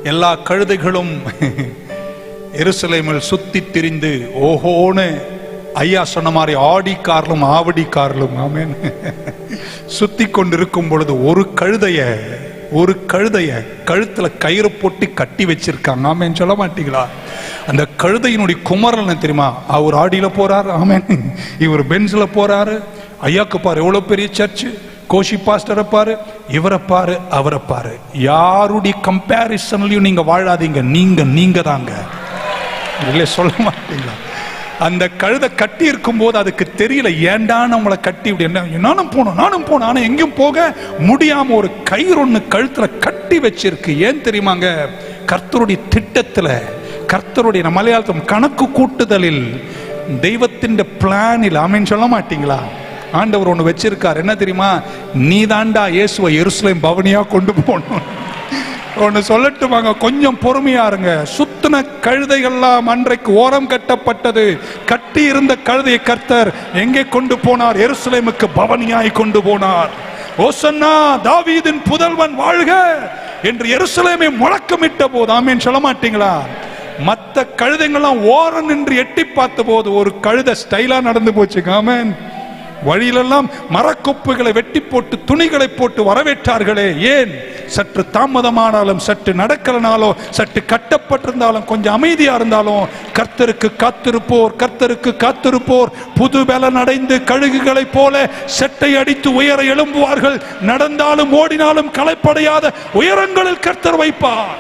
எல்லா கழுதைகளும் எருசலேமில் சுத்தி திரிந்து ஓஹோன்னு ஐயா சொன்ன மாதிரி ஆடி கார்லும் ஆவடி கார்லும் ஆமென் சுத்தி கொண்டிருக்கும் பொழுது ஒரு கழுதைய கழுத்துல கயிறு போட்டு கட்டி வச்சிருக்காங்க. ஆமென் சொல்ல மாட்டீங்களா? அந்த கழுதையினுடைய குமரன் தெரியுமா? அவர் ஆடியில போறாரு, ஆமென், இவர் பென்ஸ்ல போறாரு. ஐயாக்கு பாரு எவ்வளவு பெரிய சர்ச்சு, கோஷி பாஸ்டரை பாரு, இவரை பாரு, அவரை பாரு. யாருடைய கம்பேரிசன்லயும் நீங்க வாழாதீங்க, நீங்க தாங்க. சொல்ல மாட்டீங்களா? அந்த கழுதை கட்டி இருக்கும் போது அதுக்கு தெரியல, ஏண்டா நம்மளை கட்டி இப்படி என்ன, நானும் போனோம் ஆனா எங்கேயும் போக முடியாம ஒரு கயிறு ஒண்ணு கழுத்துல கட்டி வச்சிருக்கு. ஏன் தெரியுமாங்க? கர்த்தருடைய திட்டத்துல, கர்த்தருடைய மலையாளம் கணக்கு கூட்டுதலில், தெய்வத்தின் பிளானில், ஆமென் சொல்ல மாட்டீங்களா? ஆண்டவர் ஒண்ணு வச்சிருக்கார். என்ன தெரியுமா? நீ தாண்டா இயேசுவை எருசலேம் பவனியா கொண்டு போகணும். ஒன்னு சொல்லட்டுமாங்க, கொஞ்சம் பொறுமையா இருங்க. சுத்தின கழுதைகள்லாம் அன்றைக்கு ஓரம் கட்டப்பட்டது. கட்டி இருந்த கழுதையை கர்த்தர் எங்கே கொண்டு போனார்? எருசலேமுக்கு பவனியாய் கொண்டு போனார். ஓசன்னா தாவீதின் புதல்வன் வாழ்க என்று எருசலேமை முழக்கமிட்ட போது, ஆமென் சொல்ல மாட்டீங்களா? மற்ற கழுதைகள்லாம் ஓரம் நின்று எட்டி பார்த்த போது ஒரு கழுதை ஸ்டைலா நடந்து போச்சு. ஆமென். வழியிலெல்லாம் மரக்கொப்புகளை வெட்டி போட்டு துணிகளை போட்டு வரவேற்றார்களே. ஏன்? சற்று தாமதமானாலும், சற்று நடக்கலனாலோ, சற்று கட்டப்பட்டிருந்தாலும், கொஞ்சம் அமைதியா இருந்தாலும், கர்த்தருக்கு காத்திருப்போர் புது பலன் அடைந்து கழுகுகளை போல செட்டை அடித்து உயர எழும்புவார்கள். நடந்தாலும் ஓடினாலும் களைப்படையாத உயரங்களில் கர்த்தர் வைப்பார்.